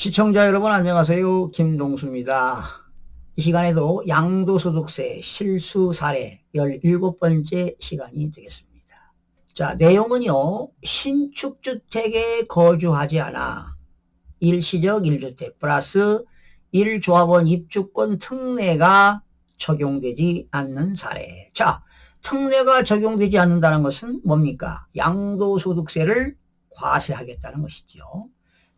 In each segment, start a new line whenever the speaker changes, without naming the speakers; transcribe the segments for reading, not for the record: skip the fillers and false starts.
시청자 여러분 안녕하세요. 김동수입니다. 이 시간에도 양도소득세 실수 사례 17번째 시간이 되겠습니다. 자, 내용은요. 신축주택에 거주하지 않아 일시적 1주택 플러스 1조합원 입주권 특례가 적용되지 않는 사례. 자, 특례가 적용되지 않는다는 것은 뭡니까? 양도소득세를 과세하겠다는 것이죠.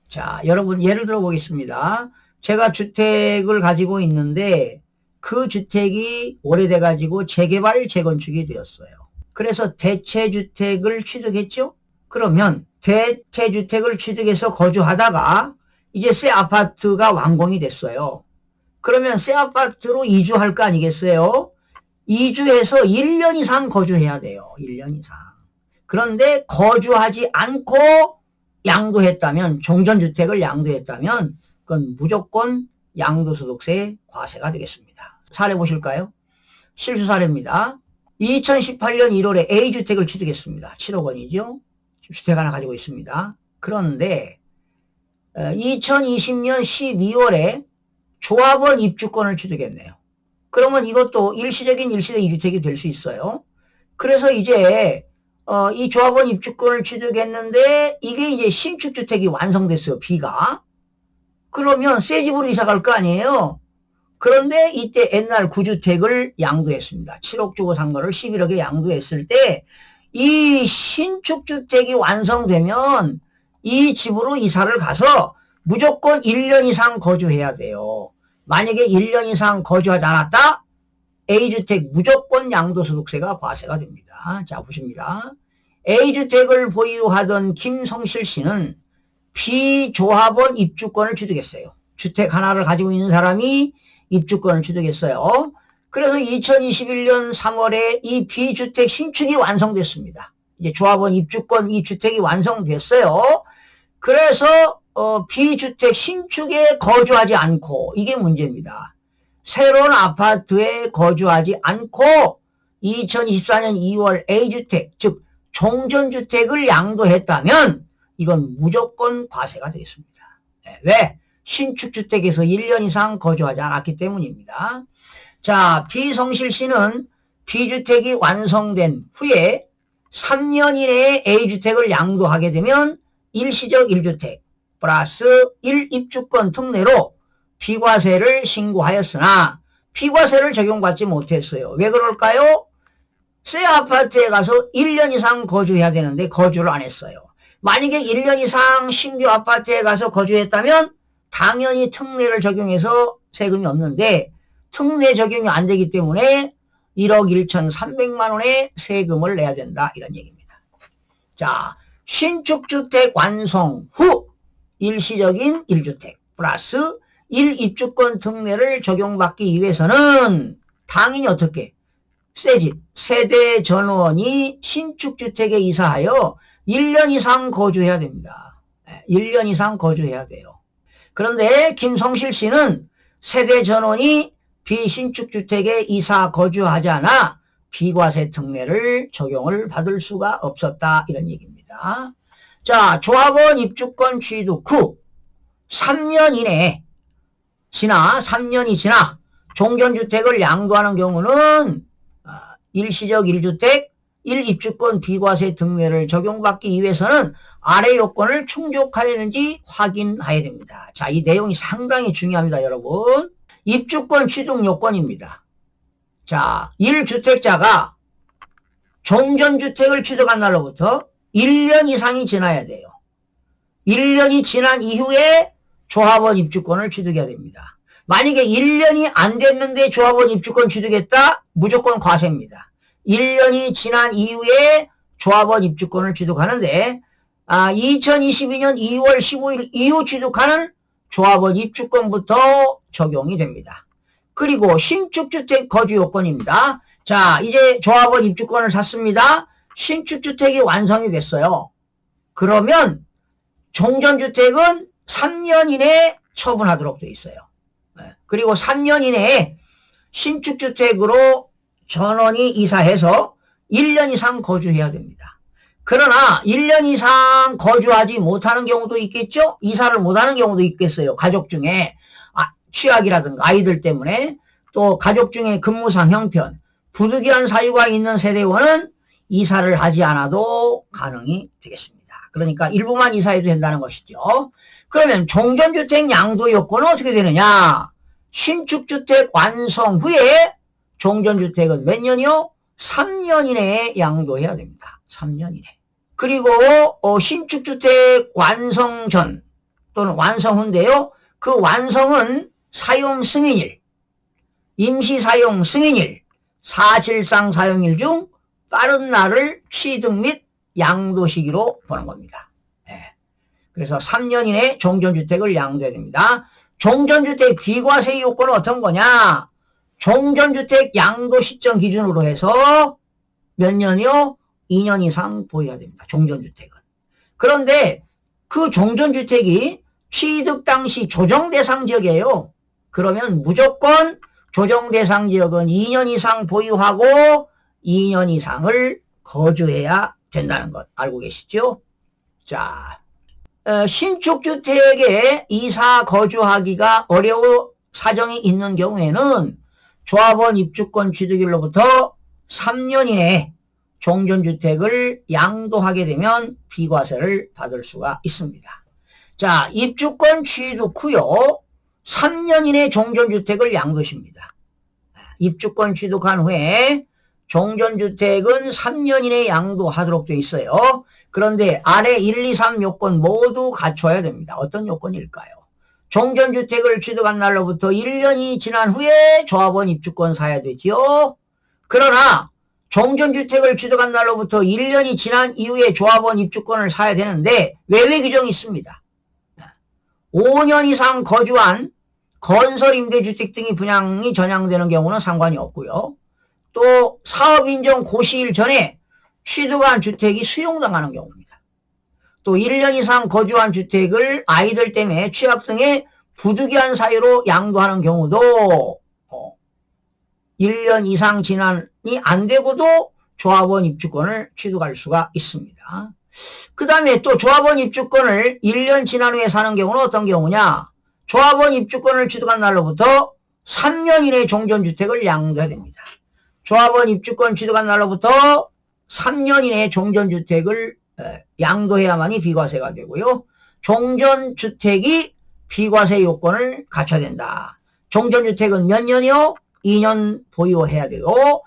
자, 여러분 예를 들어 보겠습니다. 제가 주택을 가지고 있는데 그 주택이 오래돼 가지고 재개발 재건축이 되었어요. 그래서 대체주택을 취득했죠. 그러면 대체주택을 취득해서 거주하다가 이제 새 아파트가 완공이 됐어요. 그러면 새 아파트로 이주할 거 아니겠어요? 이주해서 1년 이상 거주해야 돼요. 1년 이상. 그런데 거주하지 않고 양도했다면, 종전주택을 양도했다면 그건 무조건 양도소득세 과세가 되겠습니다. 사례 보실까요? 실수 사례입니다. 2018년 1월에 A주택을 취득했습니다. 7억 원이죠. 주택 하나 가지고 있습니다. 그런데 2020년 12월에 조합원 입주권을 취득했네요. 그러면 이것도 일시적인 2주택이 될 수 있어요. 그래서 이제 이 조합원 입주권을 취득했는데 이게 이제 신축주택이 완성됐어요. B가. 그러면 새 집으로 이사 갈 거 아니에요. 그런데 이때 옛날 9주택을 양도했습니다. 7억 주고 산 거를 11억에 양도했을 때 이 신축주택이 완성되면 이 집으로 이사를 가서 무조건 1년 이상 거주해야 돼요. 만약에 1년 이상 거주하지 않았다? A주택 무조건 양도소득세가 과세가 됩니다. 자, 보십니다. A주택을 보유하던 김성실 씨는 B조합원 입주권을 취득했어요. 주택 하나를 가지고 있는 사람이 입주권을 취득했어요. 그래서 2021년 3월에 이 B주택 신축이 완성됐습니다. 이제 조합원 입주권 이 주택이 완성됐어요. 그래서 B주택 신축에 거주하지 않고, 이게 문제입니다. 새로운 아파트에 거주하지 않고 2024년 2월 A주택, 즉 종전주택을 양도했다면 이건 무조건 과세가 되겠습니다. 왜? 신축주택에서 1년 이상 거주하지 않았기 때문입니다. 자, B성실 씨는 B주택이 완성된 후에 3년 이내에 A주택을 양도하게 되면 일시적 1주택 플러스 1입주권 특례로 비과세를 신고하였으나 비과세를 적용받지 못했어요. 왜 그럴까요? 새 아파트에 가서 1년 이상 거주해야 되는데 거주를 안 했어요. 만약에 1년 이상 신규 아파트에 가서 거주했다면 당연히 특례를 적용해서 세금이 없는데 특례 적용이 안 되기 때문에 1억 1,300만 원의 세금을 내야 된다, 이런 얘기입니다. 자, 신축주택 완성 후 일시적인 1주택 플러스 1입주권 특례를 적용받기 위해서는 당연히 어떻게? 새 집, 세대 전원이 신축주택에 이사하여 1년 이상 거주해야 됩니다. 1년 이상 거주해야 돼요. 그런데 김성실 씨는 세대 전원이 비신축주택에 이사 거주하지 않아 비과세 특례를 적용을 받을 수가 없었다, 이런 얘기입니다. 자, 조합원 입주권 취득 후 3년 이내에 3년이 지나 종전주택을 양도하는 경우는 일시적 1주택 1입주권 비과세 특례를 적용받기 위해서는 아래 요건을 충족하였는지 확인해야 됩니다. 자, 이 내용이 상당히 중요합니다, 여러분. 입주권 취득 요건입니다. 자, 1주택자가 종전주택을 취득한 날로부터 1년 이상이 지나야 돼요. 1년이 지난 이후에 조합원 입주권을 취득해야 됩니다. 만약에 1년이 안 됐는데 조합원 입주권 취득했다? 무조건 과세입니다. 1년이 지난 이후에 조합원 입주권을 취득하는데 2022년 2월 15일 이후 취득하는 조합원 입주권부터 적용이 됩니다. 그리고 신축주택 거주 요건입니다. 자, 이제 조합원 입주권을 샀습니다. 신축주택이 완성이 됐어요. 그러면 종전주택은 3년 이내에 처분하도록 되어 있어요. 그리고 3년 이내에 신축주택으로 전원이 이사해서 1년 이상 거주해야 됩니다. 그러나 1년 이상 거주하지 못하는 경우도 있겠죠? 이사를 못하는 경우도 있겠어요. 가족 중에 취약이라든가 아이들 때문에, 또 가족 중에 근무상 형편, 부득이한 사유가 있는 세대원은 이사를 하지 않아도 가능이 되겠습니다. 그러니까 일부만 이사해도 된다는 것이죠. 그러면 종전주택 양도 요건은 어떻게 되느냐? 신축주택 완성 후에 종전주택은 몇 년이요? 3년 이내에 양도해야 됩니다. 3년 이내. 그리고 신축주택 완성 전 또는 완성 후인데요. 그 완성은 사용 승인일, 임시사용 승인일, 사실상 사용일 중 빠른 날을 취득 및 양도 시기로 보는 겁니다. 네. 그래서 3년 이내 종전주택을 양도해야 됩니다. 종전주택 비과세 요건은 어떤 거냐? 종전주택 양도 시점 기준으로 해서 몇 년이요? 2년 이상 보유해야 됩니다. 종전주택은. 그런데 그 종전주택이 취득 당시 조정대상 지역이에요. 그러면 무조건 조정대상 지역은 2년 이상 보유하고 2년 이상을 거주해야 된다는 것 알고 계시죠? 자, 신축주택에 이사 거주하기가 어려운 사정이 있는 경우에는 조합원 입주권 취득일로부터 3년 이내에 종전주택을 양도하게 되면 비과세를 받을 수가 있습니다. 자, 입주권 취득 후요 3년 이내 종전주택을 양도십니다. 입주권 취득한 후에 종전주택은 3년 이내 양도하도록 되어 있어요. 그런데 아래 1, 2, 3 요건 모두 갖춰야 됩니다. 어떤 요건일까요? 종전주택을 취득한 날로부터 1년이 지난 후에 조합원 입주권 사야 되지요. 그러나 종전주택을 취득한 날로부터 1년이 지난 이후에 조합원 입주권을 사야 되는데 외외 규정이 있습니다. 5년 이상 거주한 건설임대주택 등이 분양이 전향되는 경우는 상관이 없고요. 또 사업인정 고시일 전에 취득한 주택이 수용당하는 경우입니다. 또 1년 이상 거주한 주택을 아이들 때문에 취약 등의 부득이한 사유로 양도하는 경우도 1년 이상 지난이 안 되고도 조합원 입주권을 취득할 수가 있습니다. 그 다음에 또 조합원 입주권을 1년 지난 후에 사는 경우는 어떤 경우냐? 조합원 입주권을 취득한 날로부터 3년 이내에 종전주택을 양도해야 됩니다. 조합원 입주권 취득한 날로부터 3년 이내에 종전주택을 양도해야만이 비과세가 되고요. 종전주택이 비과세 요건을 갖춰야 된다. 종전주택은 몇 년이요? 2년 보유해야 되고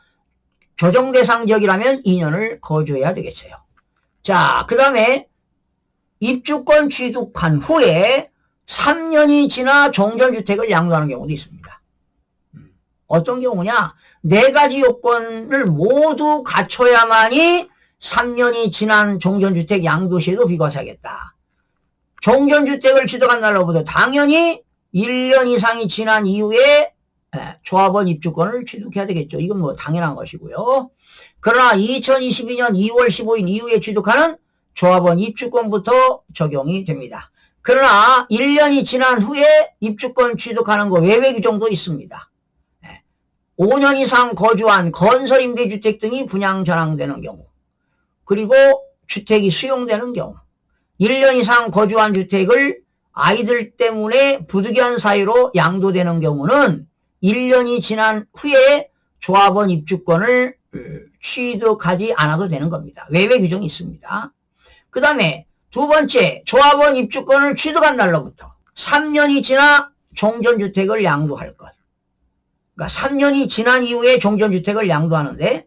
조정대상 지역이라면 2년을 거주해야 되겠어요. 자, 그 다음에 입주권 취득한 후에 3년이 지나 종전주택을 양도하는 경우도 있습니다. 어떤 경우냐? 4가지 요건을 모두 갖춰야만이 3년이 지난 종전주택 양도 시에도 비과세하겠다. 종전주택을 취득한 날로부터 당연히 1년 이상이 지난 이후에 조합원 입주권을 취득해야 되겠죠. 이건 뭐 당연한 것이고요. 그러나 2022년 2월 15일 이후에 취득하는 조합원 입주권부터 적용이 됩니다. 그러나 1년이 지난 후에 입주권 취득하는 거 외외 규정도 있습니다. 5년 이상 거주한 건설임대주택 등이 분양 전환되는 경우, 그리고 주택이 수용되는 경우, 1년 이상 거주한 주택을 아이들 때문에 부득이한 사유로 양도되는 경우는 1년이 지난 후에 조합원 입주권을 취득하지 않아도 되는 겁니다. 외외 규정이 있습니다. 그 다음에 두 번째, 조합원 입주권을 취득한 날로부터 3년이 지나 종전주택을 양도할 것. 그러니까 3년이 지난 이후에 종전주택을 양도하는데,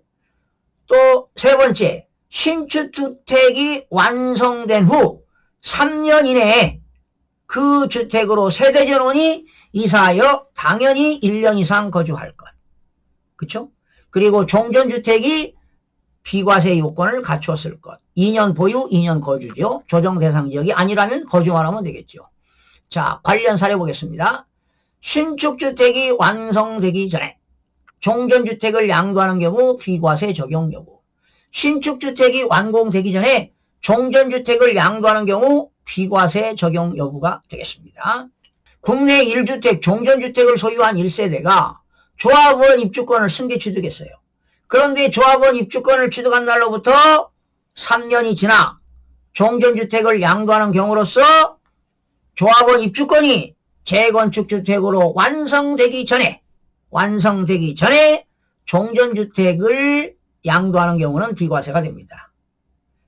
또 세 번째, 신축주택이 완성된 후 3년 이내에 그 주택으로 세대전원이 이사하여 당연히 1년 이상 거주할 것. 그쵸? 그리고 종전주택이 비과세 요건을 갖추었을 것. 2년 보유, 2년 거주죠. 조정 대상 지역이 아니라면 거주만 하면 되겠죠. 자, 관련 사례 보겠습니다. 신축주택이 완성되기 전에 종전주택을 양도하는 경우 비과세 적용 여부. 신축주택이 완공되기 전에 종전주택을 양도하는 경우 비과세 적용 여부가 되겠습니다. 국내 1주택 종전주택을 소유한 1세대가 조합원 입주권을 승계 취득했어요. 그런데 조합원 입주권을 취득한 날로부터 3년이 지나 종전주택을 양도하는 경우로서 조합원 입주권이 재건축주택으로 완성되기 전에 종전주택을 양도하는 경우는 비과세가 됩니다.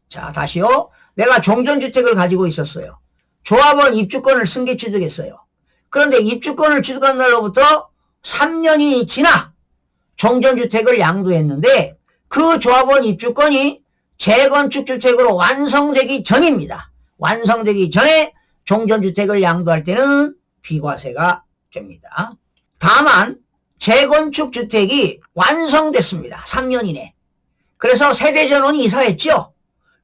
자, 다시요. 내가 종전주택을 가지고 있었어요. 조합원 입주권을 승계 취득했어요. 그런데 입주권을 취득한 날로부터 3년이 지나 종전주택을 양도했는데 그 조합원 입주권이 재건축주택으로 완성되기 전입니다. 완성되기 전에 종전주택을 양도할 때는 비과세가 됩니다. 다만 재건축주택이 완성됐습니다. 3년 이내. 그래서 세대전원이 이사했죠.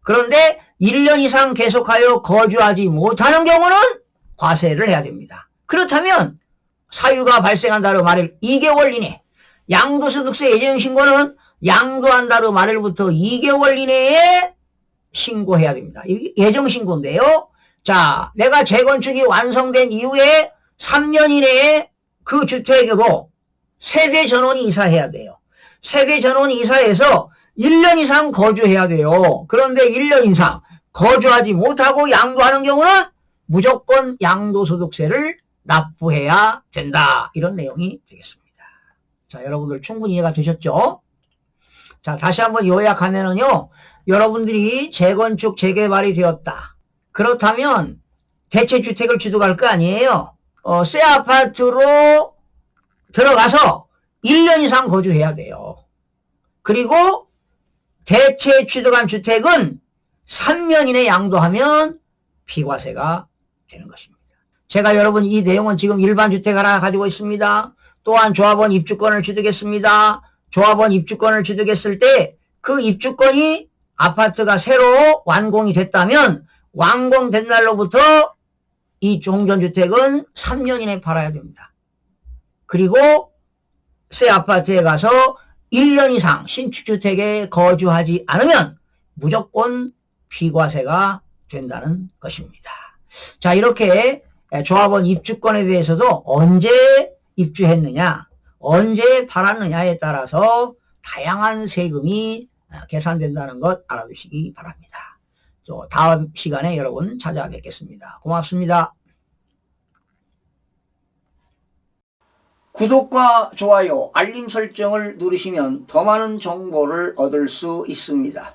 그런데 1년 이상 계속하여 거주하지 못하는 경우는 과세를 해야 됩니다. 그렇다면 사유가 발생한다로 말일 2개월 이내, 양도소득세 예정신고는 양도한다로 말일부터 2개월 이내에 신고해야 됩니다. 예정신고인데요. 자, 내가 재건축이 완성된 이후에 3년 이내에 그 주택으로 세대전원이 이사해야 돼요. 세대전원이 이사해서 1년 이상 거주해야 돼요. 그런데 1년 이상 거주하지 못하고 양도하는 경우는 무조건 양도소득세를 납부해야 된다. 이런 내용이 되겠습니다. 자, 여러분들 충분히 이해가 되셨죠? 자, 다시 한번 요약하면은요, 여러분들이 재건축, 재개발이 되었다. 그렇다면 대체주택을 취득할 거 아니에요? 새 아파트로 들어가서 1년 이상 거주해야 돼요. 그리고 대체 취득한 주택은 3년 이내 양도하면 비과세가 되는 것입니다. 제가 여러분 이 내용은 지금 일반 주택 하나 가지고 있습니다. 또한 조합원 입주권을 취득했습니다. 조합원 입주권을 취득했을 때 그 입주권이 아파트가 새로 완공이 됐다면 완공된 날로부터 이 종전주택은 3년 이내에 팔아야 됩니다. 그리고 새 아파트에 가서 1년 이상 신축주택에 거주하지 않으면 무조건 비과세가 된다는 것입니다. 자, 이렇게 조합원 입주권에 대해서도 언제 입주했느냐, 언제 팔았느냐에 따라서 다양한 세금이 계산된다는 것 알아두시기 바랍니다. 다음 시간에 여러분 찾아뵙겠습니다. 고맙습니다. 구독과 좋아요, 알림 설정을 누르시면 더 많은 정보를 얻을 수 있습니다.